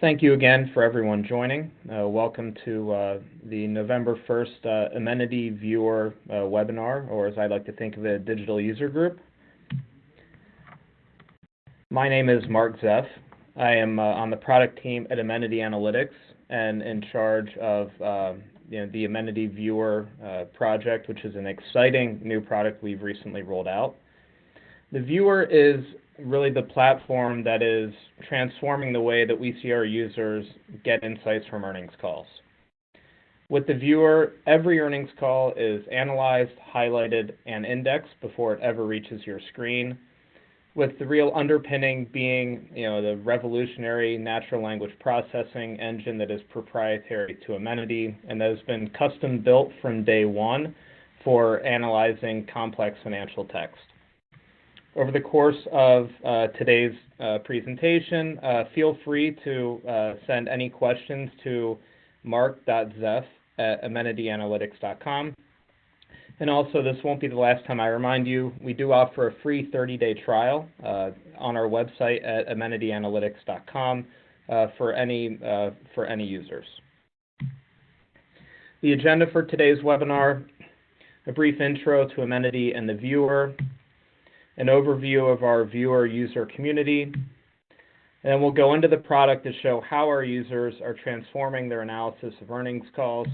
Thank you again for everyone joining. Welcome to the November 1st Amenity Viewer webinar, or as I like to think of it, Digital User Group. My name is Mark Zeff. I am on the product team at Amenity Analytics and in charge of the Amenity Viewer project, which is an exciting new product we've recently rolled out. The Viewer is really the platform that is transforming the way that we see our users get insights from earnings calls. With the Viewer, every earnings call is analyzed, highlighted, and indexed before it ever reaches your screen, with the real underpinning being the revolutionary natural language processing engine that is proprietary to Amenity and that has been custom built from day one for analyzing complex financial text. Over the course of today's presentation, feel free to send any questions to mark.zeff@amenityanalytics.com. And also, this won't be the last time I remind you, we do offer a free 30-day trial on our website at amenityanalytics.com for any users. The agenda for today's webinar: a brief intro to Amenity and the Viewer, an overview of our viewer user community, and then we'll go into the product to show how our users are transforming their analysis of earnings calls.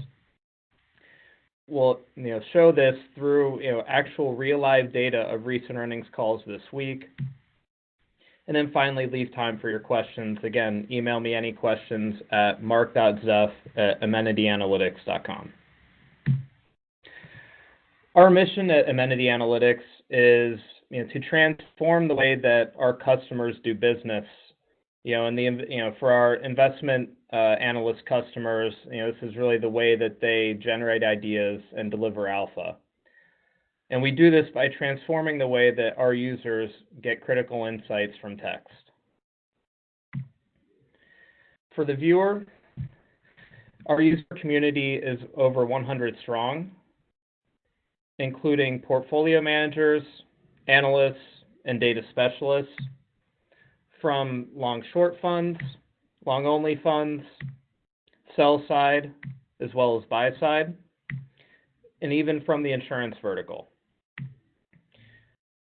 We'll show this through actual real live data of recent earnings calls this week, and then finally leave time for your questions. Again, email me any questions at mark.zeff@amenityanalytics.com. Our mission at Amenity Analytics is to transform the way that our customers do business. For our investment analyst customers, this is really the way that they generate ideas and deliver alpha. And we do this by transforming the way that our users get critical insights from text. For the Viewer, our user community is over 100 strong, including portfolio managers, analysts, and data specialists from long-short funds, long-only funds, sell-side, as well as buy-side, and even from the insurance vertical.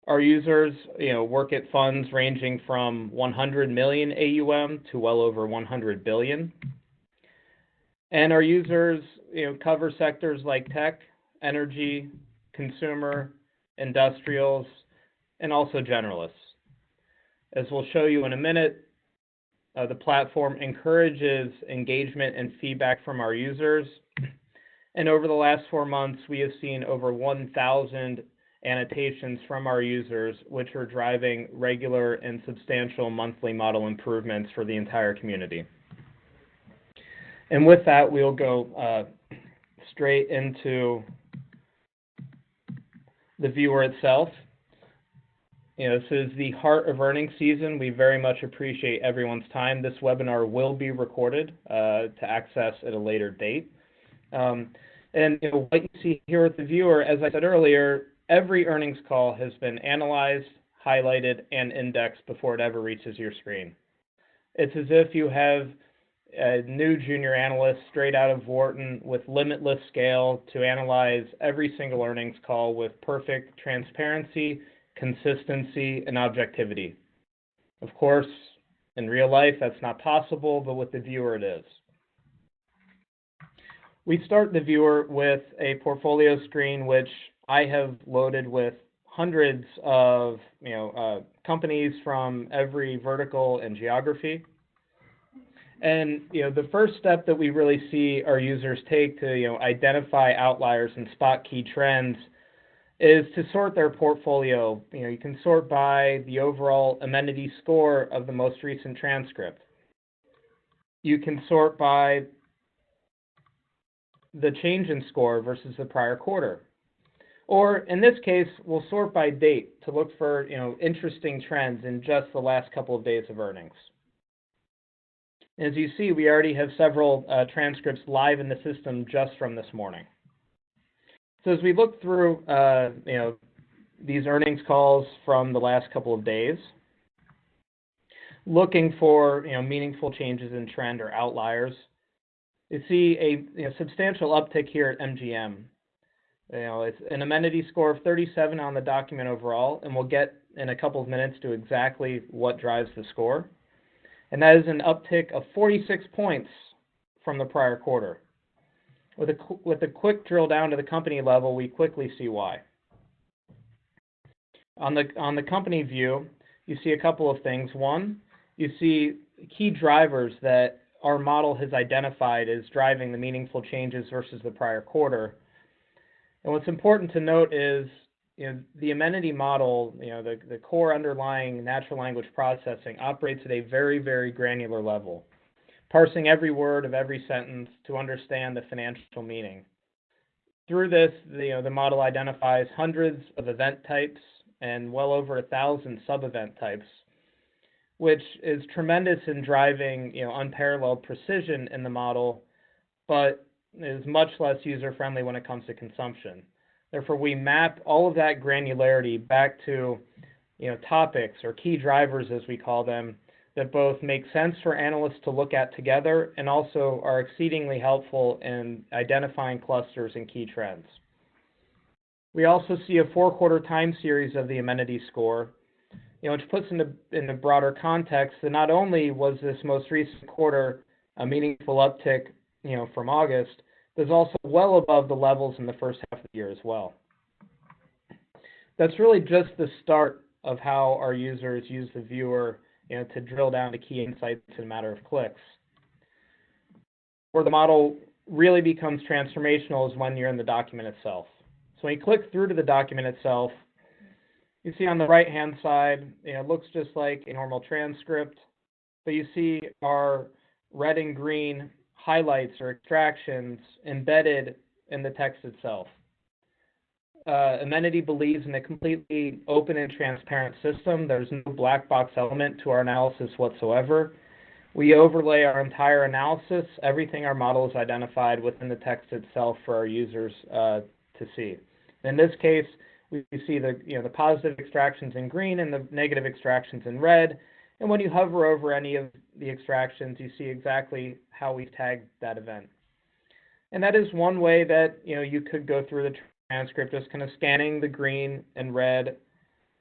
Our users work at funds ranging from 100 million AUM to well over 100 billion. And our users cover sectors like tech, energy, consumer, industrials, and also generalists. As we'll show you in a minute, the platform encourages engagement and feedback from our users. And over the last 4 months, we have seen over 1,000 annotations from our users, which are driving regular and substantial monthly model improvements for the entire community. And with that, we'll go straight into the Viewer itself. This is the heart of earnings season. We very much appreciate everyone's time. This webinar will be recorded to access at a later date. And what you see here with the Viewer, as I said earlier, every earnings call has been analyzed, highlighted, and indexed before it ever reaches your screen. It's as if you have a new junior analyst straight out of Wharton with limitless scale to analyze every single earnings call with perfect transparency, consistency, and objectivity. Of course, in real life, that's not possible, but with the Viewer, it is. We start the Viewer with a portfolio screen, which I have loaded with hundreds of companies from every vertical and geography. And the first step that we really see our users take to identify outliers and spot key trends is to sort their portfolio. You can sort by the overall Amenity score of the most recent transcript. You can sort by the change in score versus the prior quarter. Or in this case, we'll sort by date to look for interesting trends in just the last couple of days of earnings. As you see, we already have several transcripts live in the system just from this morning. So as we look through these earnings calls from the last couple of days, looking for meaningful changes in trend or outliers. You see a substantial uptick here at MGM. It's an amenity score of 37 on the document overall, and we'll get in a couple of minutes to exactly what drives the score. And that is an uptick of 46 points from the prior quarter. With a quick drill down to the company level, we quickly see why. On the company view, you see a couple of things. One, you see key drivers that our model has identified as driving the meaningful changes versus the prior quarter. And what's important to note is the Amenity model, the core underlying natural language processing operates at a very, very granular level, parsing every word of every sentence to understand the financial meaning. Through this, the model identifies hundreds of event types and well over 1,000 sub-event types, which is tremendous in driving unparalleled precision in the model, but is much less user-friendly when it comes to consumption. Therefore, we map all of that granularity back to topics or key drivers, as we call them, that both make sense for analysts to look at together and also are exceedingly helpful in identifying clusters and key trends. We also see a 4-quarter time series of the Amenity score, which puts in a broader context that not only was this most recent quarter a meaningful uptick from August, but is also well above the levels in the first half of the year as well. That's really just the start of how our users use the viewer to drill down to key insights in a matter of clicks. Where the model really becomes transformational is when you're in the document itself. So when you click through to the document itself, you see on the right-hand side, it looks just like a normal transcript, but you see our red and green highlights or extractions embedded in the text itself. Amenity believes in a completely open and transparent system. There's no black box element to our analysis whatsoever. We overlay our entire analysis, everything our model has identified within the text itself for our users to see. In this case, we see the positive extractions in green and the negative extractions in red. And when you hover over any of the extractions, you see exactly how we've tagged that event. And that is one way that you could go through the transcript, just kind of scanning the green and red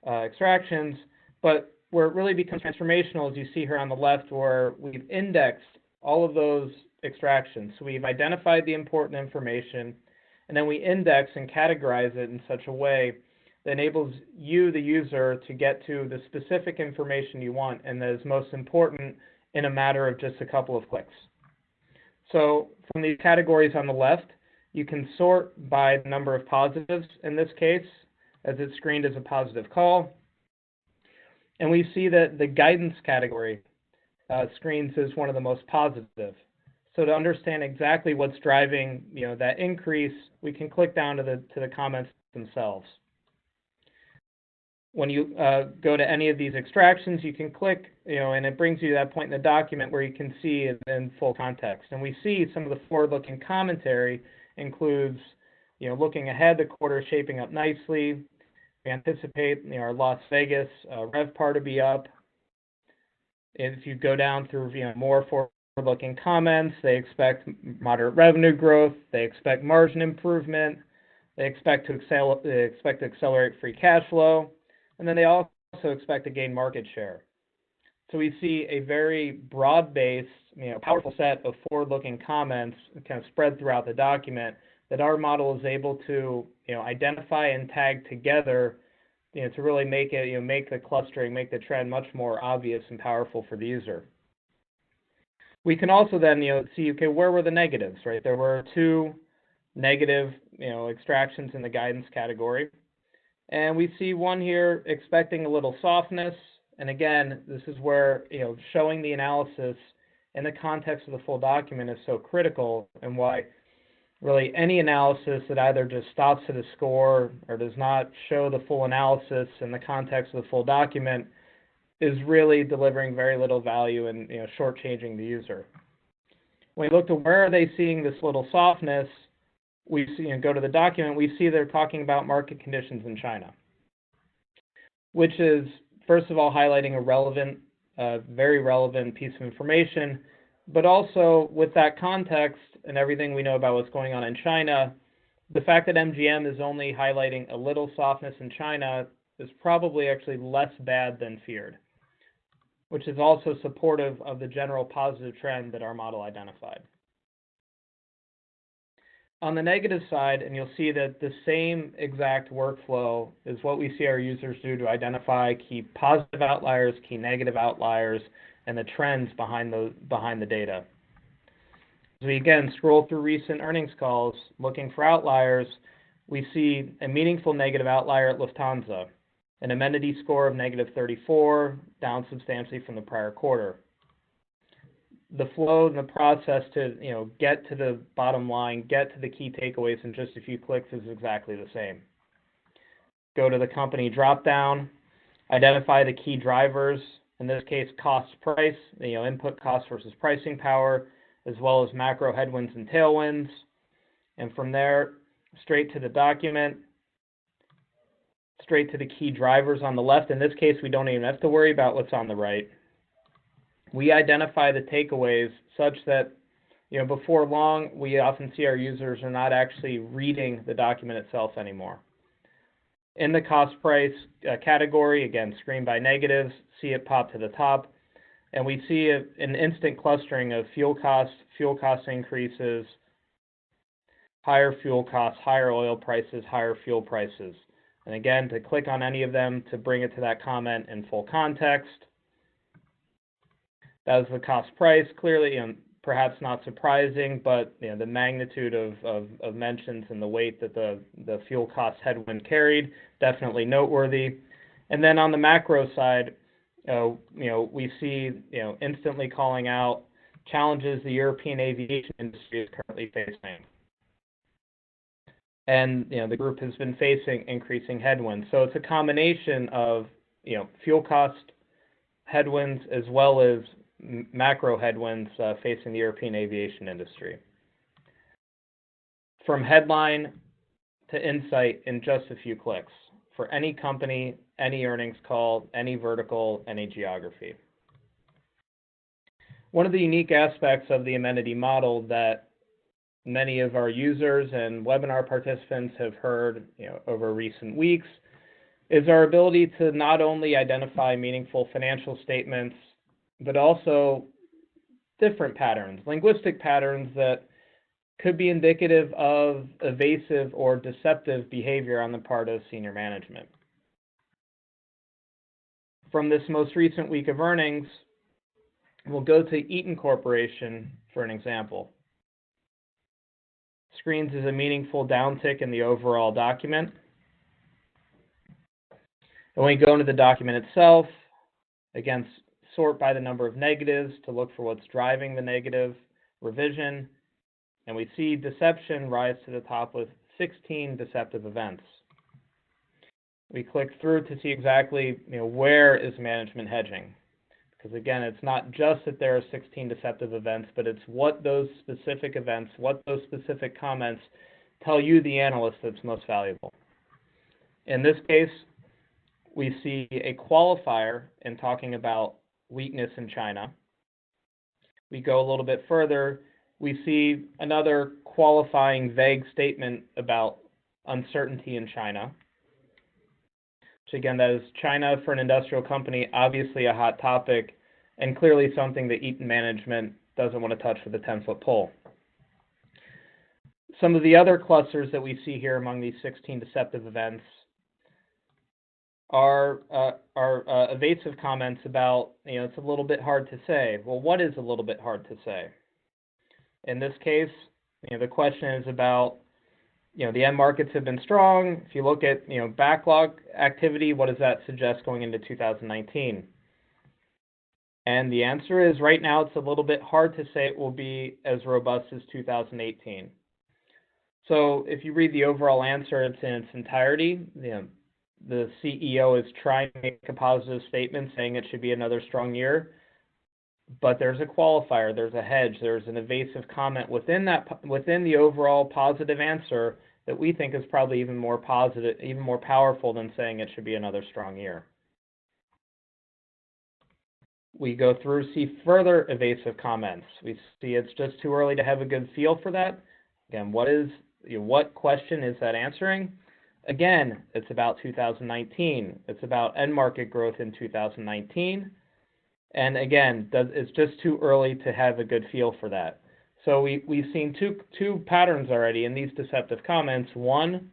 extractions. But where it really becomes transformational is you see here on the left where we've indexed all of those extractions. So we've identified the important information, and then we index and categorize it in such a way that enables you, the user, to get to the specific information you want and that is most important in a matter of just a couple of clicks. So from these categories on the left, you can sort by the number of positives in this case, as it's screened as a positive call. And we see that the guidance category screens as one of the most positive. So to understand exactly what's driving that increase, we can click down to the comments themselves. When you go to any of these extractions, you can click, and it brings you to that point in the document where you can see it in full context. And we see some of the forward-looking commentary includes, looking ahead, the quarter is shaping up nicely. We anticipate our Las Vegas RevPAR to be up. If you go down through more forward-looking comments, they expect moderate revenue growth. They expect margin improvement. They expect to accelerate free cash flow. And then they also expect to gain market share. So we see a very broad-based, powerful set of forward-looking comments kind of spread throughout the document that our model is able to, identify and tag together, to really make it, make the clustering, make the trend much more obvious and powerful for the user. We can also then, see, okay, where were the negatives, right? There were 2 negative, extractions in the guidance category. And we see one here expecting a little softness. And again, this is where, showing the analysis in the context of the full document is so critical, and why really any analysis that either just stops at a score or does not show the full analysis in the context of the full document is really delivering very little value and shortchanging the user. When we look to where are they seeing this little softness, we see, go to the document, we see they're talking about market conditions in China, which is, first of all, highlighting a relevant a very relevant piece of information, but also with that context and everything we know about what's going on in China, the fact that MGM is only highlighting a little softness in China is probably actually less bad than feared, which is also supportive of the general positive trend that our model identified. On the negative side, and you'll see that the same exact workflow is what we see our users do to identify key positive outliers, key negative outliers, and the trends behind the data. As we again scroll through recent earnings calls looking for outliers, we see a meaningful negative outlier at Lufthansa, an Amenity score of -34, down substantially from the prior quarter. The flow and the process to get to the bottom line, get to the key takeaways in just a few clicks is exactly the same. Go to the company dropdown, identify the key drivers, in this case cost price, input cost versus pricing power, as well as macro headwinds and tailwinds, and from there straight to the document, straight to the key drivers on the left. In this case, we don't even have to worry about what's on the right. We identify the takeaways such that, before long, we often see our users are not actually reading the document itself anymore. In the cost price category, again, screen by negatives, see it pop to the top, and we see an instant clustering of fuel cost increases, higher fuel costs, higher oil prices, higher fuel prices. And again, to click on any of them to bring it to that comment in full context. That was the cost price. Clearly, perhaps not surprising, but the magnitude of mentions and the weight that the fuel cost headwind carried, definitely noteworthy. And then on the macro side, we see instantly calling out challenges the European aviation industry is currently facing. And the group has been facing increasing headwinds. So it's a combination of fuel cost headwinds as well as macro headwinds facing the European aviation industry. From headline to insight in just a few clicks for any company, any earnings call, any vertical, any geography. One of the unique aspects of the Amenity model that many of our users and webinar participants have heard over recent weeks is our ability to not only identify meaningful financial statements, but also different patterns, linguistic patterns that could be indicative of evasive or deceptive behavior on the part of senior management. From this most recent week of earnings, we'll go to Eaton Corporation for an example. Screens is a meaningful downtick in the overall document. And when we go into the document itself, again, sort by the number of negatives to look for what's driving the negative revision. And we see deception rise to the top with 16 deceptive events. We click through to see exactly where is management hedging. Because again, it's not just that there are 16 deceptive events, but it's what those specific events, what those specific comments tell you, the analyst, that's most valuable. In this case, we see a qualifier in talking about weakness in China. We go a little bit further, we see another qualifying vague statement about uncertainty in China. So again, that is China for an industrial company, obviously a hot topic, and clearly something that Eaton management doesn't want to touch with a 10-foot pole. Some of the other clusters that we see here among these 16 deceptive events are evasive comments about, it's a little bit hard to say. Well, what is a little bit hard to say? In this case, the question is about, the end markets have been strong. If you look at, backlog activity, what does that suggest going into 2019? And the answer is right now it's a little bit hard to say it will be as robust as 2018. So if you read the overall answer, it's in its entirety. The CEO is trying to make a positive statement saying it should be another strong year, but there's a qualifier, there's a hedge, there's an evasive comment within the overall positive answer that we think is probably even more positive, even more powerful than saying it should be another strong year. We go through, see further evasive comments. We see it's just too early to have a good feel for that. Again, what question is that answering? Again, it's about 2019. It's about end market growth in 2019. And again, it's just too early to have a good feel for that. So we've seen two patterns already in these deceptive comments. One,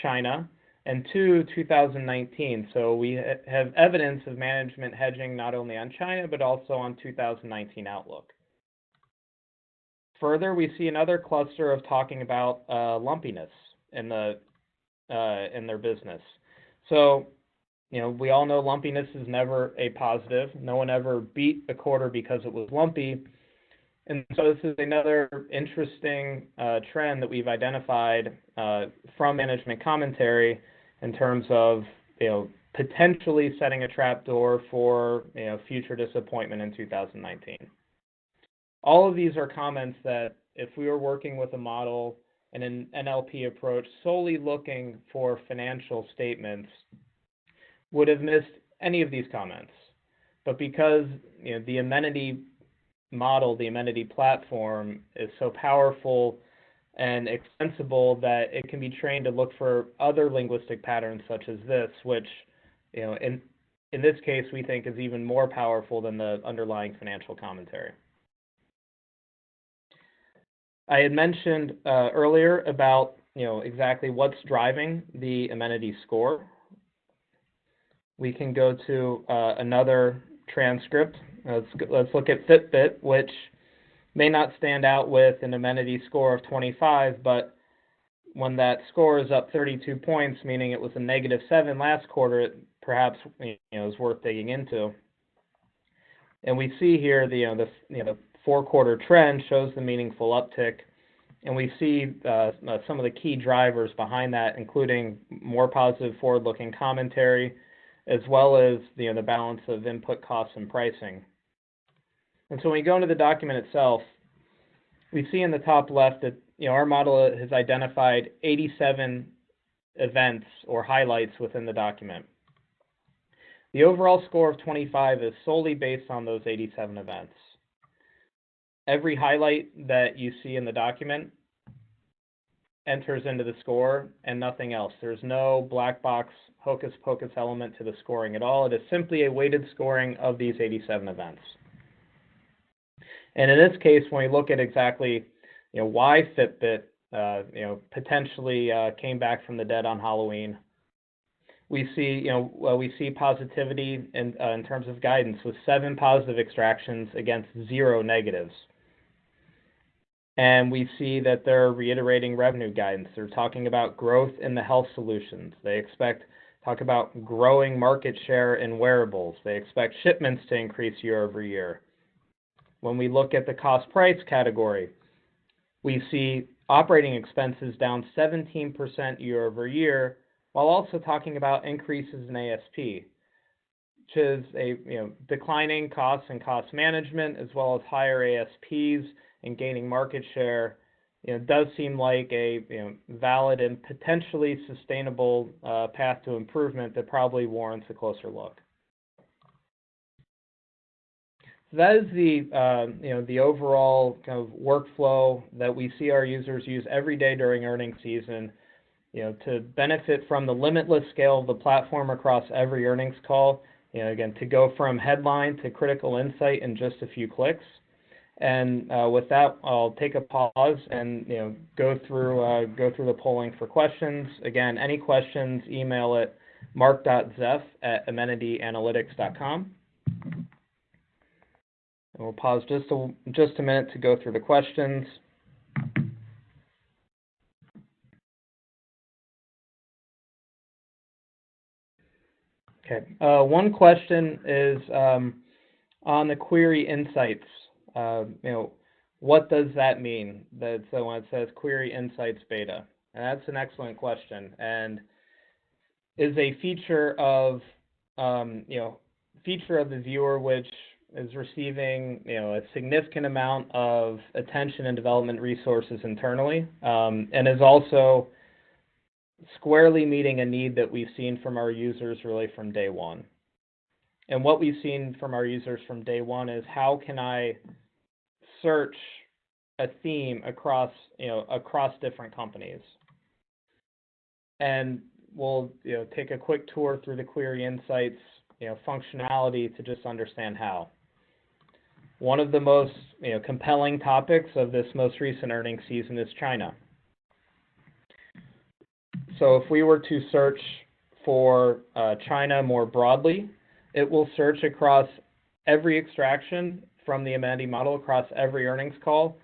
China, and two, 2019. So we have evidence of management hedging not only on China, but also on 2019 outlook. Further, we see another cluster of talking about lumpiness in their business. So, we all know lumpiness is never a positive. No one ever beat a quarter because it was lumpy. And so this is another interesting trend that we've identified from management commentary in terms of, potentially setting a trapdoor for, future disappointment in 2019. All of these are comments that if we were working with a model and an NLP approach solely looking for financial statements, would have missed any of these comments. But because the Amenity model, the Amenity platform is so powerful and extensible that it can be trained to look for other linguistic patterns such as this, which in this case we think is even more powerful than the underlying financial commentary. I had mentioned earlier about exactly what's driving the Amenity score. We can go to another transcript. Let's look at Fitbit, which may not stand out with an Amenity score of 25, but when that score is up 32 points, meaning it was a -7 last quarter, it perhaps is worth digging into. And we see here the 4-quarter trend shows the meaningful uptick, and we see some of the key drivers behind that, including more positive forward-looking commentary, as well as the balance of input costs and pricing. And so when we go into the document itself, we see in the top left that our model has identified 87 events or highlights within the document. The overall score of 25 is solely based on those 87 events. Every highlight that you see in the document enters into the score and nothing else. There's no black box hocus pocus element to the scoring at all. It is simply a weighted scoring of these 87 events. And in this case, when we look at exactly why Fitbit potentially came back from the dead on Halloween, we see positivity in terms of guidance with 7 positive extractions against 0 negatives. And we see that they're reiterating revenue guidance. They're talking about growth in the health solutions. They talk about growing market share in wearables. They expect shipments to increase year over year. When we look at the cost price category, we see operating expenses down 17% year over year, while also talking about increases in ASP, which is declining costs and cost management, as well as higher ASPs and gaining market share. It does seem like a valid and potentially sustainable path to improvement that probably warrants a closer look. So that is the overall kind of workflow that we see our users use every day during earnings season, to benefit from the limitless scale of the platform across every earnings call. Again, to go from headline to critical insight in just a few clicks. And with that, I'll take a pause and go through the polling for questions. Again, any questions, email at mark.zeff@amenityanalytics.com. And we'll pause just a minute to go through the questions. Okay. One question is on the query insights. What does that mean? So when it says query insights beta, and that's an excellent question, and is a feature of the viewer which is receiving a significant amount of attention and development resources internally, and is also squarely meeting a need that we've seen from our users really from day one. And what we've seen from our users from day one is how can I search a theme across different companies. And we'll take a quick tour through the query insights functionality to just understand how. One of the most compelling topics of this most recent earnings season is China. So if we were to search for China more broadly, it will search across every extraction from the Amenity model across every earnings call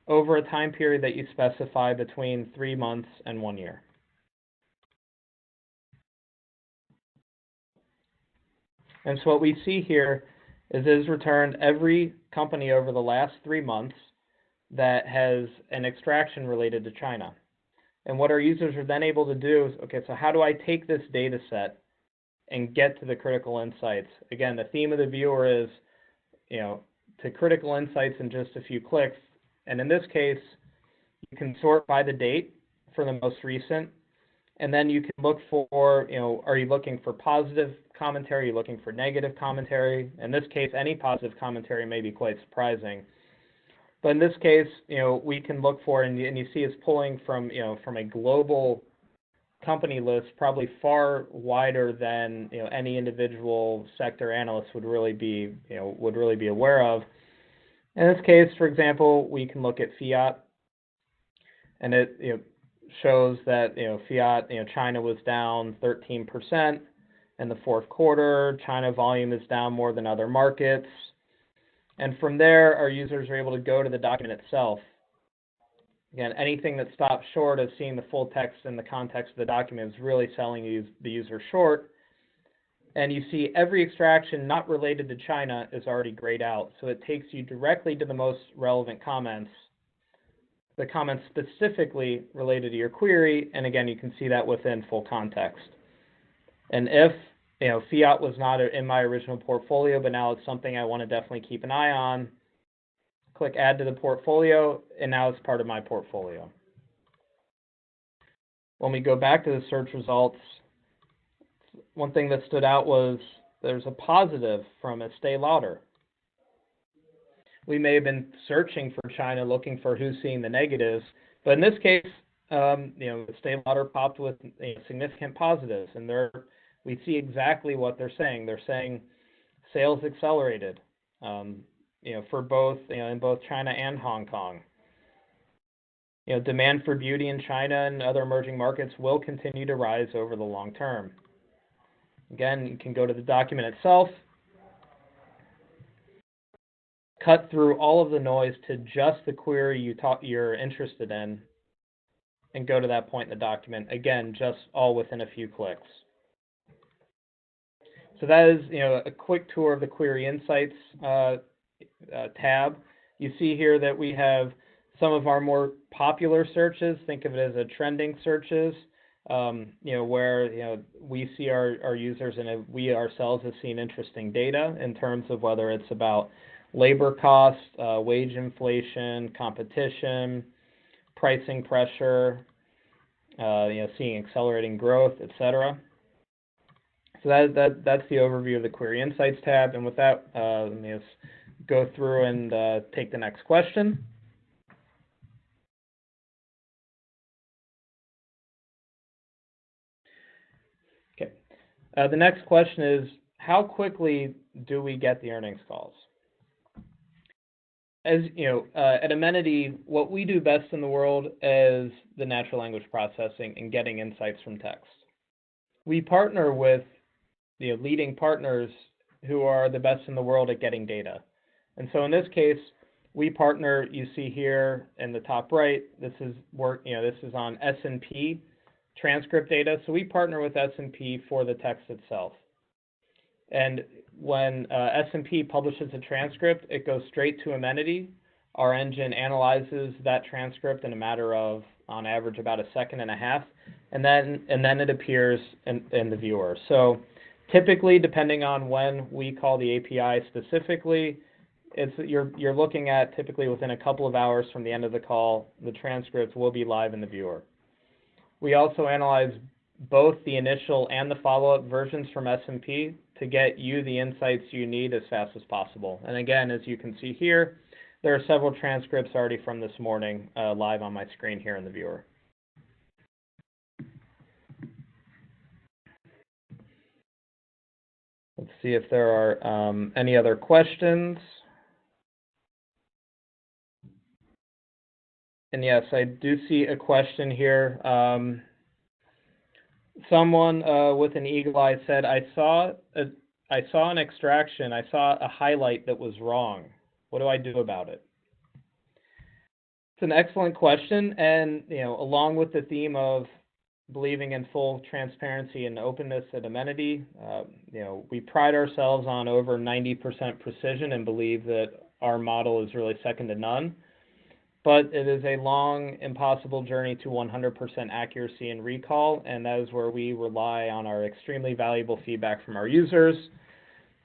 over a time period that you specify between 3 months and 1 year. And so what we see here is it has returned every company over the last 3 months that has an extraction related to China. And what our users are then able to do is, okay, so how do I take this data set and get to the critical insights? Again, the theme of the viewer is, to critical insights in just a few clicks. And in this case, you can sort by the date for the most recent. And then you can look for, are you looking for positive commentary? Are you looking for negative commentary? In this case, any positive commentary may be quite surprising. But in this case, we can look for, and you see it's pulling from, from a global company list, probably far wider than any individual sector analyst would really be aware of. In this case, for example, we can look at fiat, and it shows that fiat, China was down 13% in the fourth quarter. China volume is down more than other markets. And from there, our users are able to go to the document itself. Again, anything that stops short of seeing the full text and the context of the document is really selling the user short. And you see every extraction not related to China is already grayed out. So it takes you directly to the most relevant comments, the comments specifically related to your query. And again, you can see that within full context. And if fiat was not in my original portfolio, but now it's something I want to definitely keep an eye on, click add to the portfolio, and now it's part of my portfolio. When we go back to the search results, one thing that stood out was there's a positive from Estee Lauder. We may have been searching for China, looking for who's seeing the negatives, but in this case, Estee Lauder popped with significant positives, and we see exactly what they're saying. They're saying sales accelerated, for both, in both China and Hong Kong. Demand for beauty in China and other emerging markets will continue to rise over the long term. Again, you can go to the document itself, cut through all of the noise to just the query you're interested in, and go to that point in the document. Again, just all within a few clicks. So that is, a quick tour of the Query Insights tab. You see here that we have some of our more popular searches. Think of it as a trending searches, where we see our users and we ourselves have seen interesting data in terms of whether it's about labor costs, wage inflation, competition, pricing pressure, seeing accelerating growth, etc. So that's the overview of the Query Insights tab. And with that, let me just go through and take the next question. Okay. The next question is, how quickly do we get the earnings calls? As at Amenity, what we do best in the world is the natural language processing and getting insights from text. We partner with leading partners who are the best in the world at getting data. And so in this case, we partner, you see here in the top right, this is on S&P transcript data. So we partner with S&P for the text itself. And when S&P publishes a transcript, it goes straight to Amenity. Our engine analyzes that transcript in a matter of, on average, about a second and a half, and then it appears in the viewer. So typically, depending on when we call the API specifically, you're looking at typically within a couple of hours from the end of the call, the transcript will be live in the viewer. We also analyze both the initial and the follow-up versions from S&P to get you the insights you need as fast as possible. And again, as you can see here, there are several transcripts already from this morning live on my screen here in the viewer. Let's see if there are any other questions. And yes, I do see a question here. Someone with an eagle eye said, I saw an extraction. I saw a highlight that was wrong. What do I do about it? It's an excellent question, and along with the theme of believing in full transparency and openness at Amenity, we pride ourselves on over 90% precision and believe that our model is really second to none. But it is a long, impossible journey to 100% accuracy and recall, and that is where we rely on our extremely valuable feedback from our users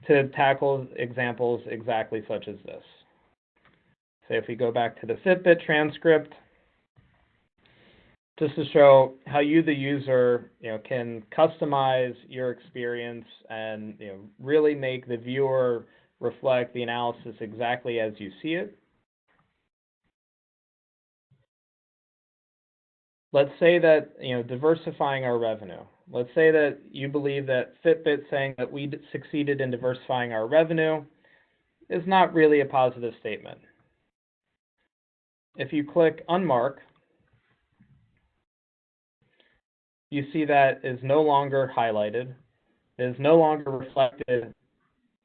to tackle examples exactly such as this. So if we go back to the Fitbit transcript, just to show how you, the user, can customize your experience and really make the viewer reflect the analysis exactly as you see it. Let's say that, diversifying our revenue. Let's say that you believe that Fitbit saying that we succeeded in diversifying our revenue is not really a positive statement. If you click Unmark, you see that is no longer highlighted. It is no longer reflected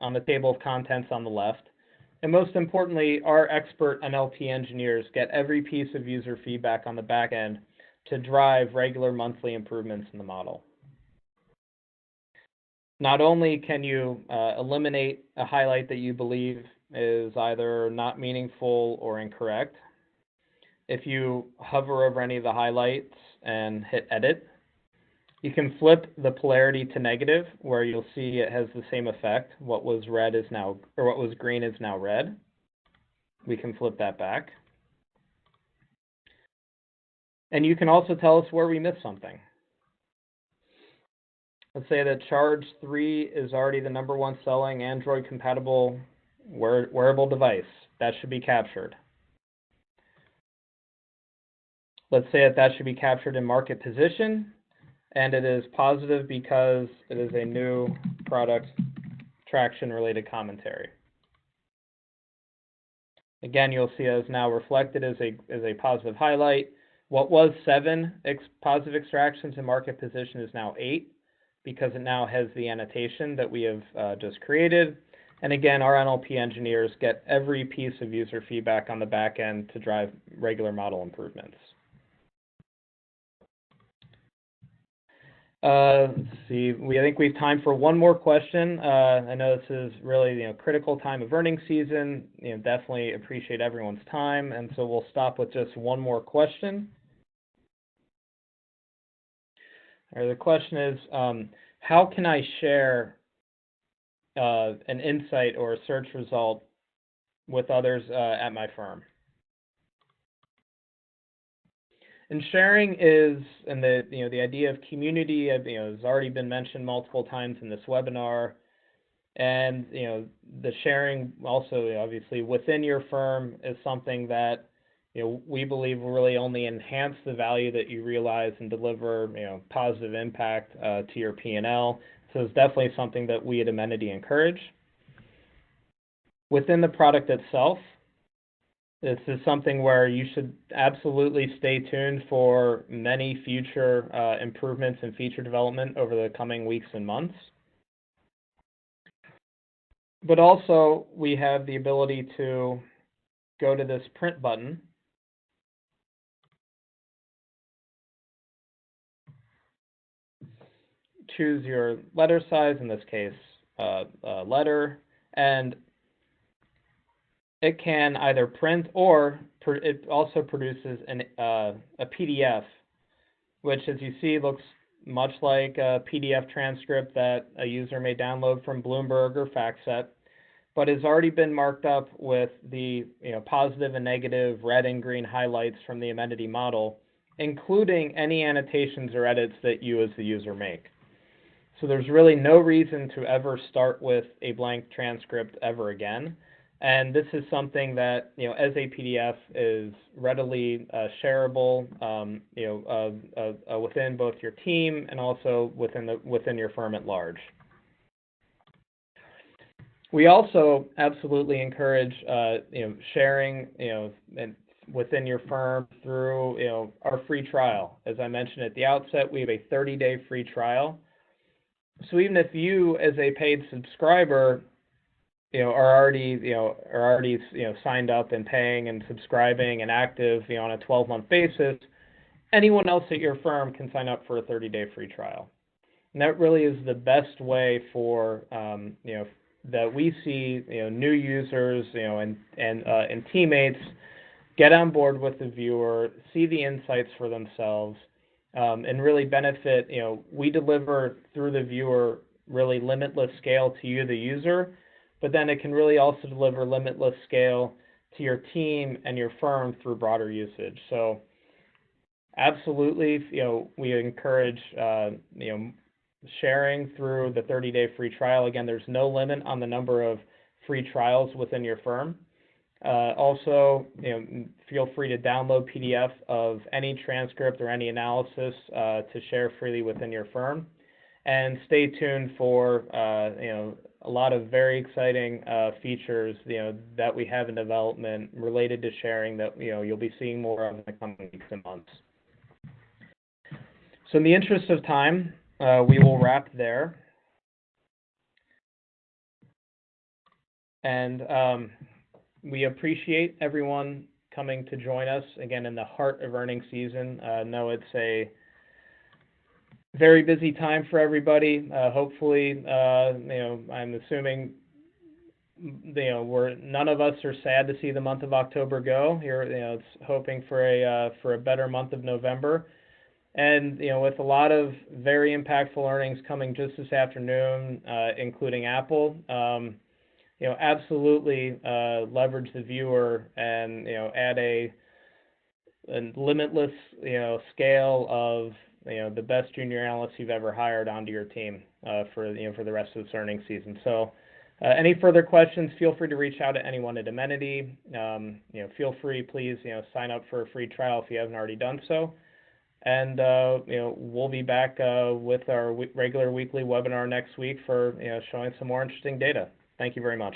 on the table of contents on the left. And most importantly, our expert NLP engineers get every piece of user feedback on the back end to drive regular monthly improvements in the model. Not only can you eliminate a highlight that you believe is either not meaningful or incorrect, if you hover over any of the highlights and hit edit, you can flip the polarity to negative, where you'll see it has the same effect. What was red is now, or what was green is now red. We can flip that back. And you can also tell us where we missed something. Let's say that Charge 3 is already the #1 selling Android-compatible wearable device. That should be captured. Let's say that should be captured in market position, and it is positive because it is a new product traction-related commentary. Again, you'll see it is now reflected as a positive highlight. What was 7 positive extractions in market position is now 8, because it now has the annotation that we have just created. And again, our NLP engineers get every piece of user feedback on the back end to drive regular model improvements. Let's see, I think we have time for one more question. I know this is really critical time of earnings season. Definitely appreciate everyone's time, and so we'll stop with just one more question. The question is, how can I share an insight or a search result with others at my firm? And sharing is, and the idea of community, has already been mentioned multiple times in this webinar. And the sharing also, obviously, within your firm is something that we believe will really only enhance the value that you realize and deliver positive impact to your P&L. So it's definitely something that we at Amenity encourage. Within the product itself, this is something where you should absolutely stay tuned for many future improvements and feature development over the coming weeks and months. But also, we have the ability to go to this print button, choose your letter size, in this case, letter, and it can either print or it also produces a PDF, which, as you see, looks much like a PDF transcript that a user may download from Bloomberg or FactSet, but has already been marked up with the positive and negative red and green highlights from the Amenity model including any annotations or edits that you as the user make. So there's really no reason to ever start with a blank transcript ever again. And this is something that, as a PDF is readily shareable, within both your team and also within your firm at large. We also absolutely encourage, sharing, and within your firm through, our free trial. As I mentioned at the outset, we have a 30-day free trial. So even if you, as a paid subscriber, are already signed up and paying and subscribing and active, on a 12-month basis, anyone else at your firm can sign up for a 30-day free trial. And that really is the best way for, that we see, new users, and teammates get on board with the viewer, see the insights for themselves, and really benefit. We deliver through the viewer really limitless scale to you, the user, but then it can really also deliver limitless scale to your team and your firm through broader usage. So absolutely, we encourage, sharing through the 30-day free trial. Again, there's no limit on the number of free trials within your firm. Also, feel free to download PDF of any transcript or any analysis to share freely within your firm. And stay tuned for, a lot of very exciting features, that we have in development related to sharing that, you'll be seeing more of in the coming weeks and months. So in the interest of time, we will wrap there. And we appreciate everyone coming to join us again in the heart of earnings season. Know it's a very busy time for everybody. Hopefully, I'm assuming, none of us are sad to see the month of October go. Here, it's hoping for a better month of November. And, with a lot of very impactful earnings coming just this afternoon, including Apple, absolutely leverage the viewer and, add a limitless, scale of, the best junior analysts you've ever hired onto your team for the rest of this earnings season. So any further questions, feel free to reach out to anyone at Amenity. Feel free, please, sign up for a free trial if you haven't already done so. And, we'll be back with our regular weekly webinar next week for, showing some more interesting data. Thank you very much.